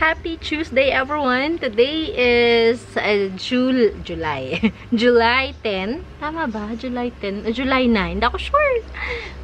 Happy Tuesday, everyone! Today is July. July 10. Tama ba? July 10? July 9. Hindi ako sure.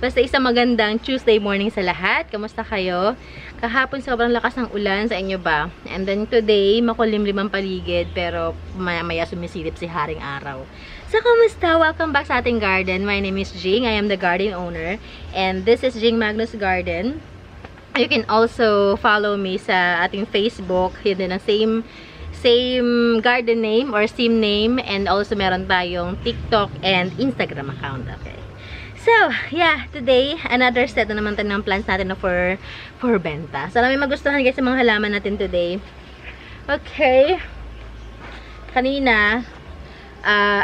Basta isang magandang Tuesday morning sa lahat. Kamusta kayo? Kahapon sobrang lakas ng ulan sa inyo ba? And then today, makulimlim ang paligid pero maya-maya sumisilip si Haring Araw. So, kamusta? Welcome back sa ating garden. My name is Jing. I am the garden owner. And this is Jing Magnus Garden. You can also follow me sa ating Facebook. Yun din ang same garden name or same name. And also meron tayong TikTok and Instagram account. Okay. So, yeah. Today, another set na naman tayo ng plants natin na for benta. So, may magustuhan guys sa mga halaman natin today. Okay. Kanina,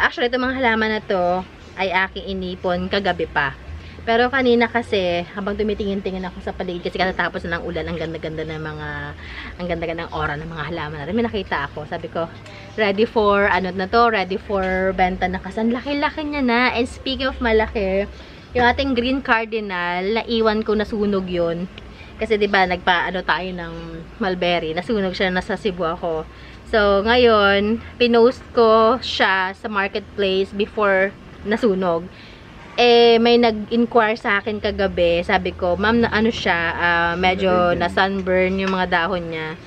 actually, itong mga halaman na to ay aking inipon kagabi pa. Pero kanina kasi, habang tumitingin-tingin ako sa paligid, kasi katatapos na ng ulan, ang ganda-ganda ng mga, ang ganda-ganda ng aura ng mga halaman natin. May nakita ako, sabi ko, ready for, ready for benta na kasi. Ang laki-laki niya na. And speaking of malaki, yung ating green cardinal, naiwan ko, nasunog yun. Kasi diba, tayo ng mulberry, nasunog siya, nasa Cebu ako. So, ngayon, pinost ko siya sa marketplace before nasunog. May nag-inquire sa akin kagabi. Sabi ko, ma'am, na ano siya, medyo na sunburn yung mga dahon niya.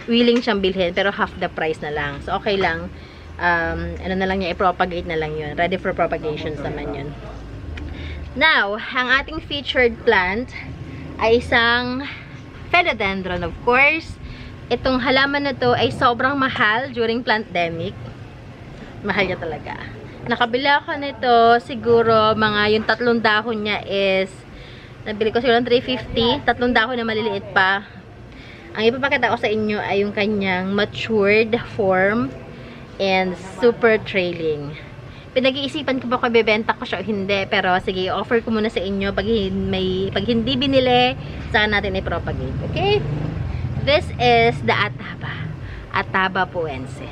Willing siyang bilhin, pero half the price na lang. So, okay lang. Ano na lang niya, i-propagate na lang yun. Ready for propagations naman yun. Now, ang ating featured plant ay isang philodendron, of course. Itong halaman na to ay sobrang mahal during pandemic. Mahal niya talaga. Nakabila ako nito, siguro, yung tatlong dahon niya is, nabili ko siguro ng 350, tatlong dahon na maliliit pa. Ang ipapakita ko sa inyo ay yung kanyang matured form and super trailing. Pinag-iisipan ko ba kung bibenta ko siya o hindi, pero sige, offer ko muna sa inyo pag hindi binili, saan natin i-propagate, okay? This is the Ataba. Ataba puense.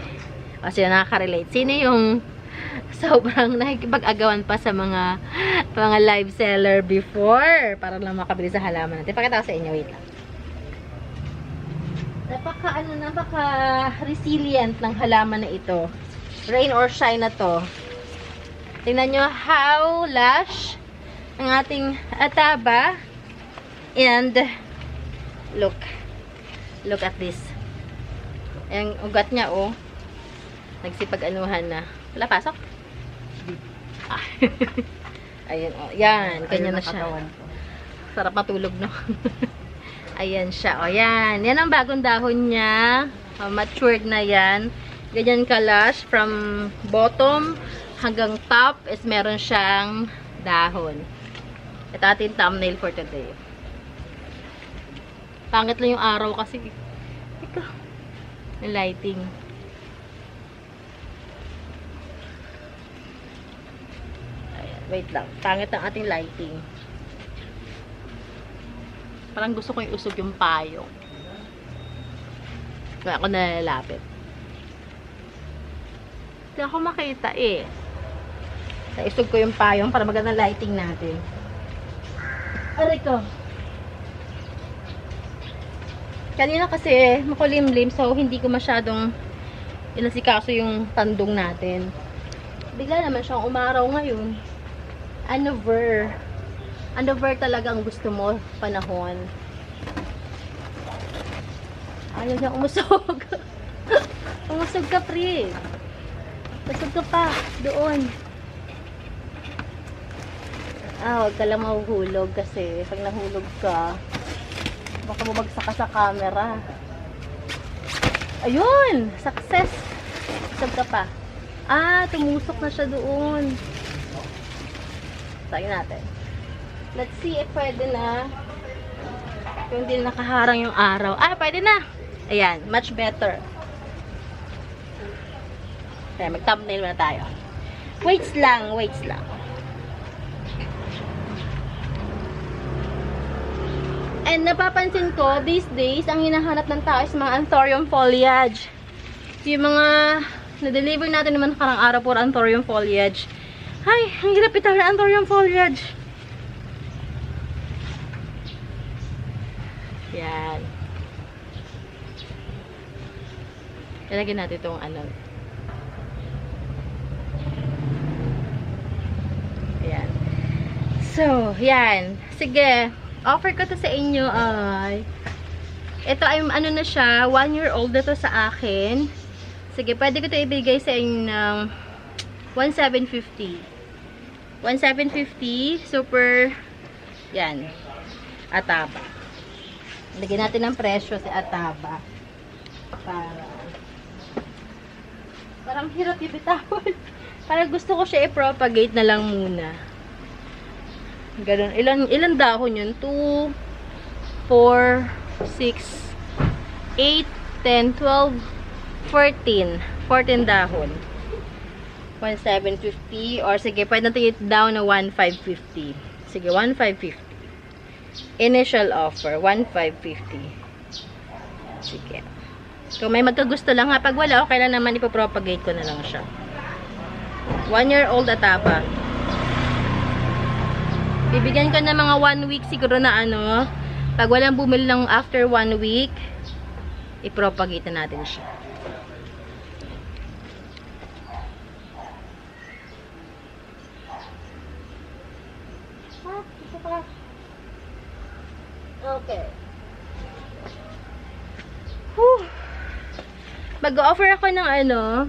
O sino nakaka-relate? Sino yung sobrang nakikipag-agawan pa sa mga live seller before para lang makabili sa halaman natin. Pakita ko sa inyo, wait lang. Napaka-resilient ng halaman na ito. Rain or shine na to. Tingnan nyo how lush ang ating Ataba. And look at this. Ang ugat niya, oh. Nagsipag-anuhan na. Wala, pasok? Ah. Ayan, oh. Yan. Ganyan na siya. Sarap matulog, no? Ayan siya. O, yan. Yan ang bagong dahon niya. Matured na yan. Ganyan ka-lush. From bottom hanggang top is meron siyang dahon. Ito ating thumbnail for today. Pangit lang yung araw kasi. Ito. Yung lighting. Wait lang. Pangit ang ating lighting. Parang gusto ko yung usog yung payong. Kaya ako nalalapit. Hindi ako makita eh. Naisog ko yung payong para magandang lighting natin. Aray ko. Kanina kasi makulimlim so hindi ko masyadong inasikaso yung tandong natin. Bigla naman siyang umaraw ngayon. Anover talaga ang gusto mo panahon. Ayaw niya umusog. Umusog ka, pre. Usog ka pa. Doon. Huwag ka lang mahuhulog kasi pag nahulog ka, baka bumagsak ka sa camera. Ayun! Success! Usog ka pa. Tumusok na siya doon. Tayo natin. Let's see if pwede na. Kung hindi nakaharang yung araw. Pwede na. Ayan, much better. Kaya mag-thumbnail na tayo. Waits lang. And napapansin ko, these days, ang hinahanap ng tao is mga anthurium foliage. Yung mga na-deliver natin naman karang araw for anthurium foliage. Ay, ang hirap ito na anthurium foliage. Yan. Lalagyan natin itong ano. Ayan. So, yan. Sige. Offer ko to sa inyo ay ito ay ano na siya, 1 year old na to sa akin. Sige, pwede ko to ibigay sa inyo ng 1,750. 1,750. Super, yan. Ataba. Lagyan natin ng presyo si Ataba. Parang hirap ibitawan. Parang gusto ko siya i-propagate na lang muna. Ganun. Ilang dahon yun? 2, 4, 6, 8, 10, 12, 14. 14 dahon. 1,750. Or sige, pwede natin i-down na 1,550. Sige, 1,550. Initial offer, 1,550. Sige. Kung may magkagusto lang ha, pag wala, okay lang naman ipopropagate ko na lang siya. 1 year old Ataba. Bibigyan ko na mga 1 week siguro na ano. Pag walang bumili lang after 1 week, ipropagate na natin siya. Okay. Mag-offer ako ng ano.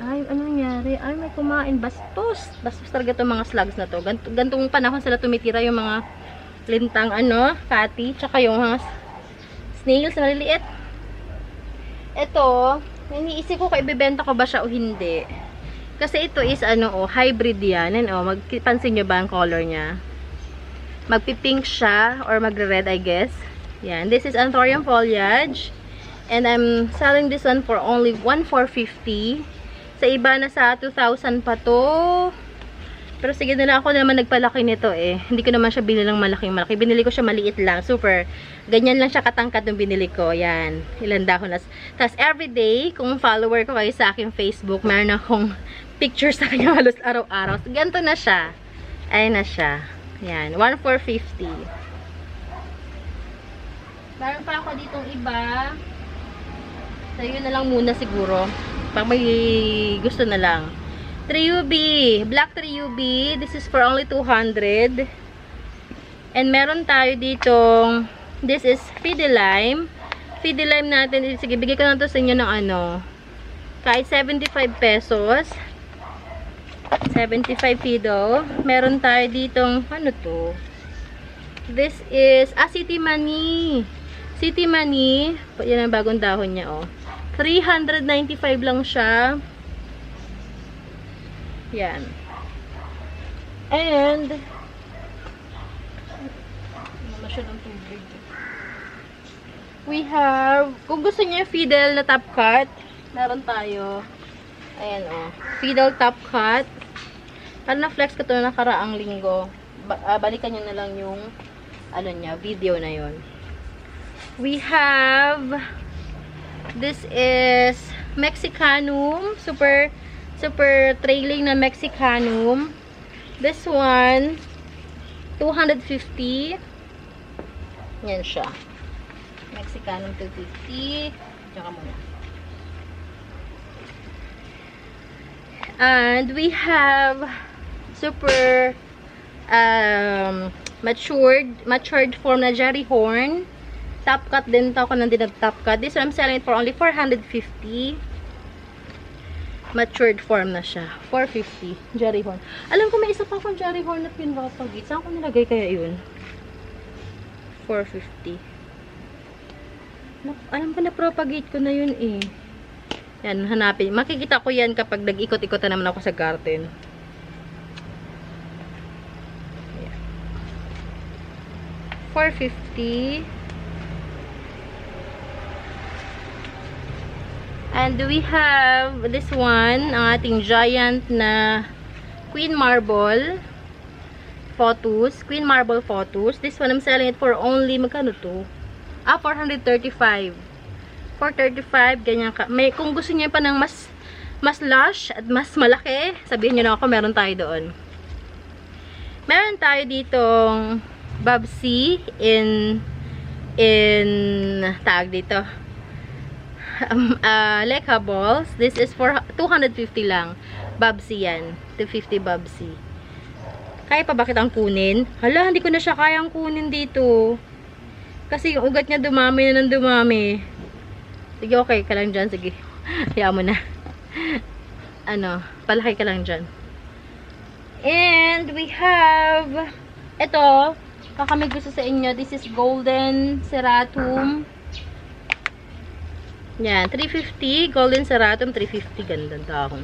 Ay, ano nangyari? Ay, may kumain. Bastos. Bastos talaga itong mga slugs na to. Gantong panahon sila tumitira yung mga lintang ano, fatty. Tsaka yung mga snails na maliliit. Ito, iniisip ko kung ibibenta ko ba siya o hindi. Kasi ito is ano, oh, hybrid yan. Ano, magpansin nyo ba ang color niya? Magpipink siya or magre-red, I guess. Yan. This is Anthurium foliage. And I'm selling this one for only 1,450. Sa iba na sa 2,000 pa to. Pero sige na lang, ako naman nagpalaki nito eh. Hindi ko naman siya binili ng malaking-malaki. Binili ko siya maliit lang. Super. Ganyan lang siya katangkad yung binili ko. Yan. Ilan dahon na. Tapos everyday, kung follower ko kayo sa aking Facebook, meron akong picture sa kanya halos araw-araw. So, ganito na siya. Ayan na siya. Yan. 1,450. Meron pa ako ditong iba. So, yun na lang muna siguro. Pag may gusto na lang. Triubi. Black Triubi. This is for only 200. And meron tayo ditong, this is Fidelime. Fidelime natin. Sige, bigay ko na to sa inyo ng ano. Kahit 75 pesos. 75 Fido. Meron tayo ditong, ano to? This is, City Money. City Money. Yan ang bagong dahon niya, oh. 395 lang siya. Yan. And we have, kung gusto niyo Fidel na top cut, meron tayo. Ayan, oh. Fidel top cut. Parang na-flex ko ito na nakaraang linggo. Balikan nyo na lang yung ano niya, video na yon. We have, this is Mexicanum. Super trailing na Mexicanum. This one, 250. Yan siya. Mexicanum 250. Tsaka muna. And we have super matured form na Jerry Horn. Top cut din to ako nang top cut. This one I'm selling it for only 450. Matured form na siya. 450. Jerry Horn. Alam ko may isa pa akong Jerry Horn na pinapagit. Saan ko nilagay kaya yun? 450. Alam ko na propagate ko na yun eh. Yan, hanapin. Makikita ko yan kapag nag-ikot-ikot na naman ako sa garden. Ayan. 450. And we have this one, ang ating giant na Queen Marble Photos. Queen Marble Photos. This one, I'm selling it for only, magkano to? 435. 435, ganyan ka. May, kung gusto niyo pa ng mas lush at mas malaki, sabihin niyo na ako, meron tayo doon. Meron tayo ditong Babsy in tag dito. Leka balls. This is for 250 lang. Babsi yan. 250 babsi. Kaya pa bakit ang kunin? Hala, hindi ko na siya kayang kunin dito. Kasi yung ugat niya dumami na ng dumami. Sige, okay ka lang dyan. Sige. Hayaan mo na. Ano, palaki ka lang dyan. And we have ito, kakamig gusto sa inyo. This is Golden Ceratum. Yan, 350. Golden Ceratum, 350. Gandang dahon.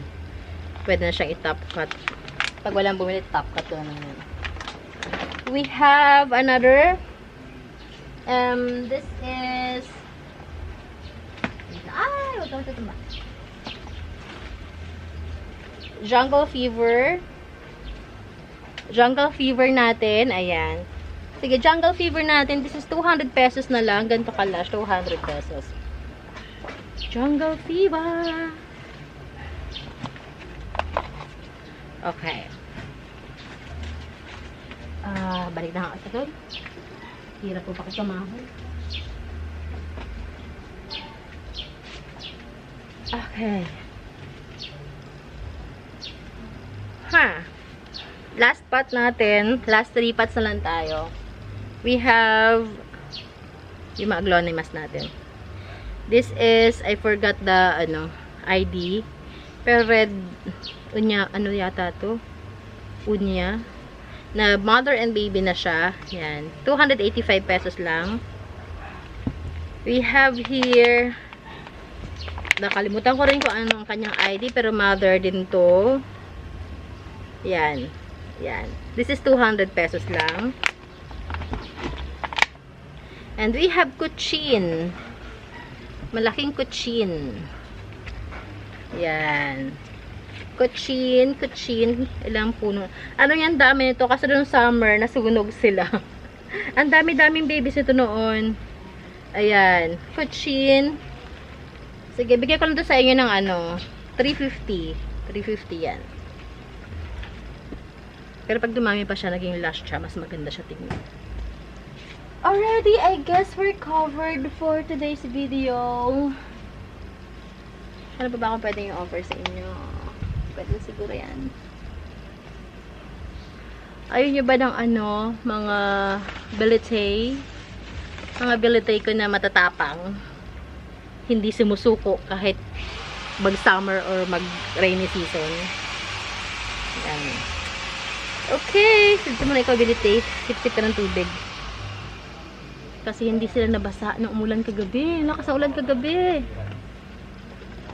Pwede na siyang i-top cut. Pag walang bumili, top cut ko naman yun. We have another. This is wag ka matutumba. Jungle Fever. Jungle Fever natin. Ayan. Sige, Jungle Fever natin. This is 200 pesos na lang. Ganito kalash. 200 pesos. Jungle Fever. Okay. Balik na ako sa doon. Hirap po pakikamahon. Okay. Last pot natin. Last 3 pots na lang tayo. We have yung mga aglonimas natin. This is, I forgot the, ID. Pero red, unya, ano yata to? Unya. Na mother and baby na siya. Yan. 285 pesos lang. We have here, nakalimutan ko rin kung ano ang kanyang ID, pero mother din to. Yan. Yan. This is 200 pesos lang. And we have kuchin. Malaking kuchin. Yan. Kuchin. Ilang puno. Ano yan, dami nito. Kasi noong summer, nasunog sila. Ang dami-daming babies ito noon. Ayan. Kuchin. Sige, bigyan ko lang ito sa inyo ng 350. 350 yan. Pero pag dumami pa siya, naging lush siya. Mas maganda siya tingnan. Already, I guess we're covered for today's video. Ano pa ba akong pwedeng i-offer sa inyo? Pwede siguro yan. Ayun nyo ba ng mga bilitay? Mga bilitay ko na matatapang. Hindi sumusuko kahit mag-summer or mag-rainy season. Yan. Okay. Dito muna ikaw bilitay. Sip-sip ka ng tubig. Kasi hindi sila nabasa nung umulan kagabi. Lakas ang ulan kagabi.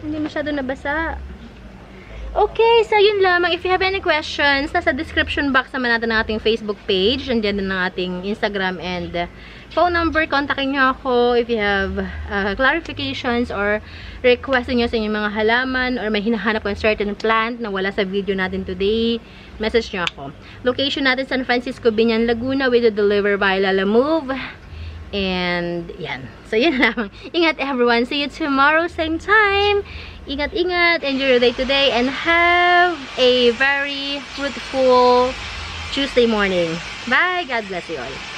Hindi masyado nabasa. Okay, so yun lamang. If you have any questions, nasa description box naman natin ang ating Facebook page. Nandiyan din ang ating Instagram and phone number. Kontakin nyo ako if you have clarifications or request nyo sa inyong mga halaman or may hinahanap ko certain plant na wala sa video natin today. Message nyo ako. Location natin San Francisco, Binyan, Laguna. We do deliver by Lala Move. And, yan. So, yun lang. Ingat everyone. See you tomorrow, same time. Ingat-ingat. Enjoy your day today. And have a very fruitful Tuesday morning. Bye. God bless you all.